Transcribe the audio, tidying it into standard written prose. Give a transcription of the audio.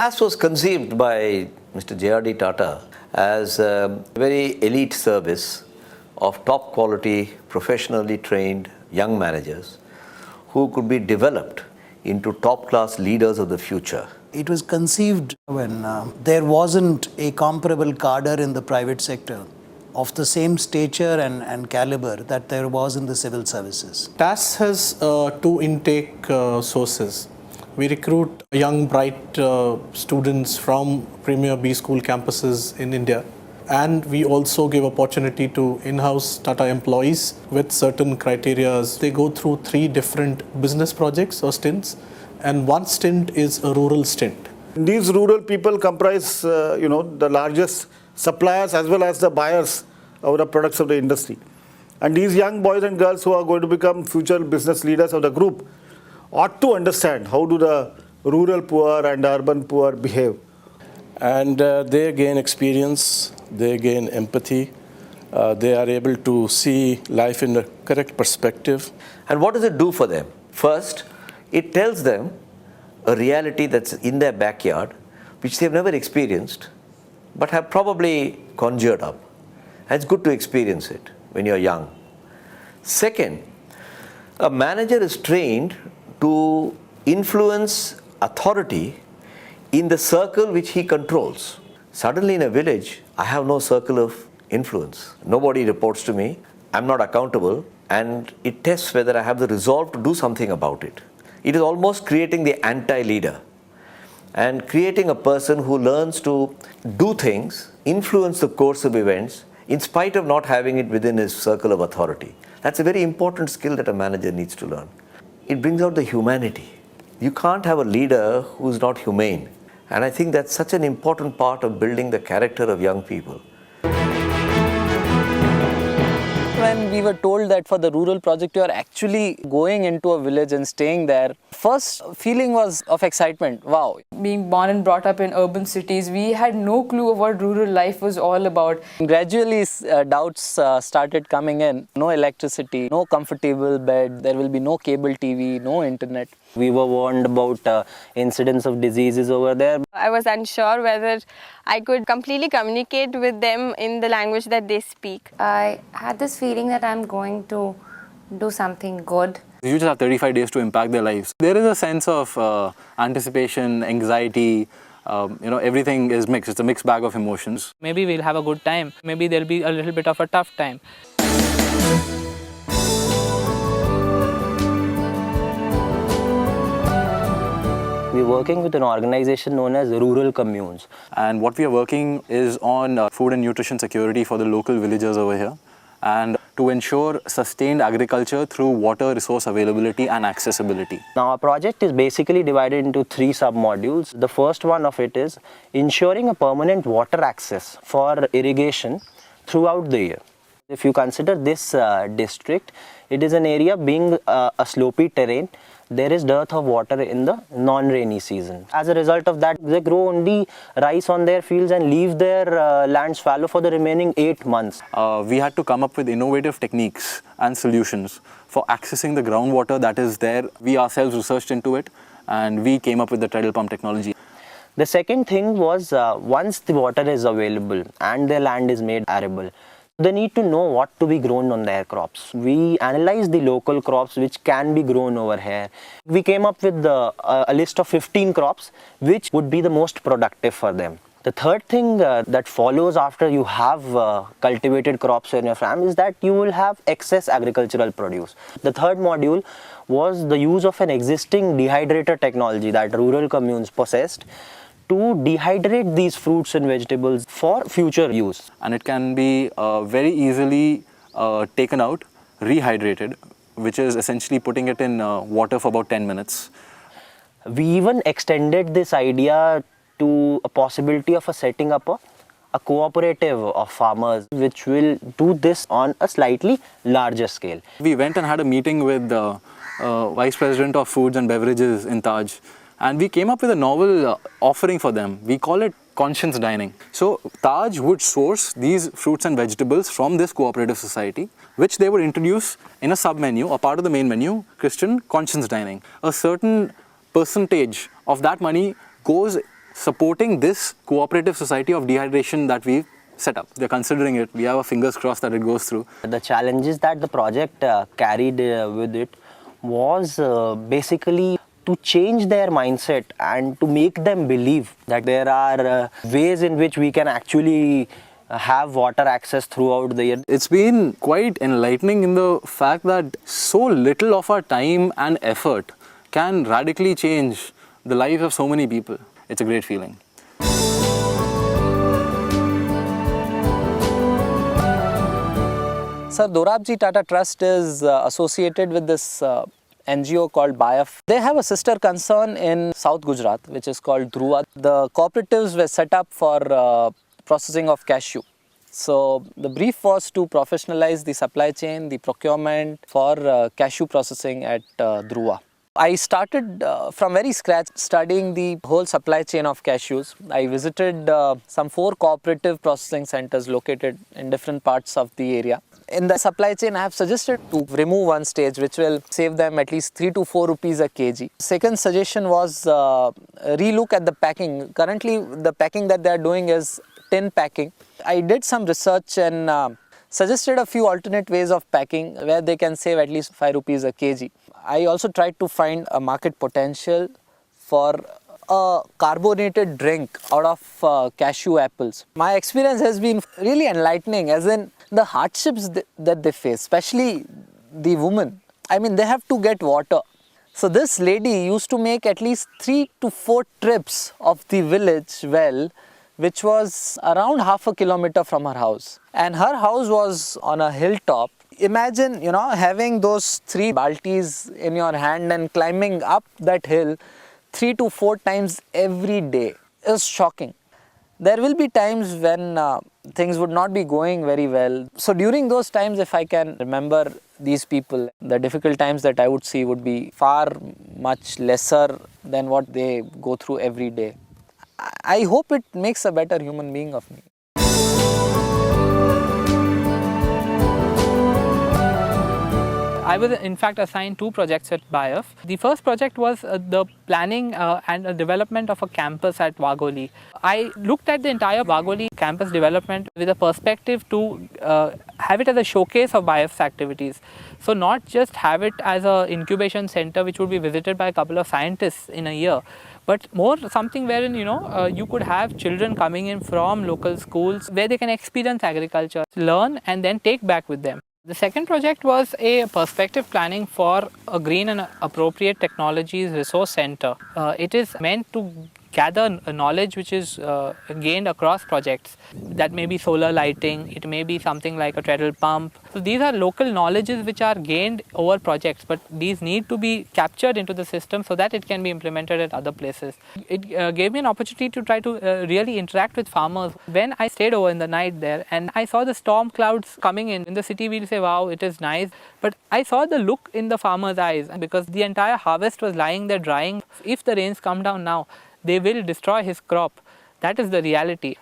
TAS was conceived by Mr. JRD Tata as a very elite service of top quality, professionally trained young managers who could be developed into top class leaders of the future. It was conceived when there wasn't a comparable cadre in the private sector of the same stature and caliber that there was in the civil services. TAS has two intake sources. We recruit young, bright students from premier B school campuses in India. And we also give opportunity to in-house Tata employees with certain criteria. They go through 3 different business projects or stints, and one stint is a rural stint. These rural people comprise, the largest suppliers as well as the buyers of the products of the industry. And these young boys and girls who are going to become future business leaders of the group ought to understand how do the rural poor and urban poor behave. And they gain experience, they gain empathy, they are able to see life in a correct perspective. And what does it do for them? First, it tells them a reality that's in their backyard, which they've never experienced, but have probably conjured up. And it's good to experience it when you're young. Second, a manager is trained to influence authority in the circle which he controls. Suddenly in a village, I have no circle of influence. Nobody reports to me, I'm not accountable, and it tests whether I have the resolve to do something about it. It is almost creating the anti-leader and creating a person who learns to do things, influence the course of events, in spite of not having it within his circle of authority. That's a very important skill that a manager needs to learn. It brings out the humanity. You can't have a leader who's not humane. And I think that's such an important part of building the character of young people. When we were told that for the rural project you are actually going into a village and staying there, first feeling was of excitement. Wow. Being born and brought up in urban cities, we had no clue of what rural life was all about. Gradually doubts started coming in. No electricity, no comfortable bed, there will be no cable TV, no internet. We were warned about incidents of diseases over there. I was unsure whether I could completely communicate with them in the language that they speak. I had this feeling that I'm going to do something good. You just have 35 days to impact their lives. There is a sense of anticipation, anxiety, everything is mixed. It's a mixed bag of emotions. Maybe we'll have a good time. Maybe there'll be a little bit of a tough time. We're working with an organization known as Rural Communes. And what we are working is on food and nutrition security for the local villagers over here, and to ensure sustained agriculture through water resource availability and accessibility. Now our project is basically divided into 3 sub-modules. The first one of it is ensuring a permanent water access for irrigation throughout the year. If you consider this district, it is an area being a slopey terrain. There is dearth of water in the non-rainy season. As a result of that, they grow only rice on their fields and leave their lands fallow for the remaining 8 months. We had to come up with innovative techniques and solutions for accessing the groundwater that is there. We ourselves researched into it and we came up with the treadle pump technology. The second thing was once the water is available and their land is made arable, they need to know what to be grown on their crops. We analyzed the local crops which can be grown over here. We came up with a list of 15 crops which would be the most productive for them. The third thing that follows after you have cultivated crops in your farm is that you will have excess agricultural produce. The third module was the use of an existing dehydrator technology that rural communes possessed to dehydrate these fruits and vegetables for future use. And it can be very easily taken out, rehydrated, which is essentially putting it in water for about 10 minutes. We even extended this idea to a possibility of setting up a cooperative of farmers which will do this on a slightly larger scale. We went and had a meeting with the Vice President of Foods and Beverages in Taj, and we came up with a novel offering for them. We call it conscience dining. So Taj would source these fruits and vegetables from this cooperative society, which they would introduce in a sub-menu, a part of the main menu, Christian conscience dining. A certain percentage of that money goes supporting this cooperative society of dehydration that we've set up. They're considering it. We have our fingers crossed that it goes through. The challenges that the project carried with it was basically to change their mindset and to make them believe that there are ways in which we can actually have water access throughout the year. It's been quite enlightening in the fact that so little of our time and effort can radically change the lives of so many people. It's a great feeling. Sir, Dorabji Tata Trust is associated with this NGO called BIAF. They have a sister concern in South Gujarat, which is called Dhruva. The cooperatives were set up for processing of cashew. So the brief was to professionalize the supply chain, the procurement for cashew processing at Dhruva. I started from very scratch studying the whole supply chain of cashews. I visited some 4 cooperative processing centers located in different parts of the area. In the supply chain, I have suggested to remove one stage which will save them at least 3 to 4 rupees a kg. Second suggestion was relook at the packing. Currently, the packing that they are doing is tin packing. I did some research and suggested a few alternate ways of packing where they can save at least 5 rupees a kg. I also tried to find a market potential for a carbonated drink out of cashew apples. My experience has been really enlightening, as in the hardships that they face, especially the women. I mean, they have to get water. So this lady used to make at least 3 to 4 trips of the village well, which was around half a kilometer from her house. And her house was on a hilltop. Imagine, having those 3 baltis in your hand and climbing up that hill 3 to 4 times every day is shocking. There will be times when things would not be going very well. So during those times, if I can remember these people, the difficult times that I would see would be far much lesser than what they go through every day. I hope it makes a better human being of me. I was in fact assigned 2 projects at BIAF. The first project was the planning and development of a campus at Wagholi. I looked at the entire Wagholi campus development with a perspective to have it as a showcase of BIAF's activities. So not just have it as an incubation center which would be visited by a couple of scientists in a year, but more something wherein you could have children coming in from local schools where they can experience agriculture, learn and then take back with them. The second project was a perspective planning for a green and appropriate technologies resource center. It is meant to gather knowledge which is gained across projects. That may be solar lighting, it may be something like a treadle pump. So these are local knowledges which are gained over projects, but these need to be captured into the system so that it can be implemented at other places. It gave me an opportunity to try to really interact with farmers. When I stayed over in the night there and I saw the storm clouds coming in the city, we'll say, wow, it is nice. But I saw the look in the farmer's eyes because the entire harvest was lying there drying. If the rains come down now, they will destroy his crop. That is the reality.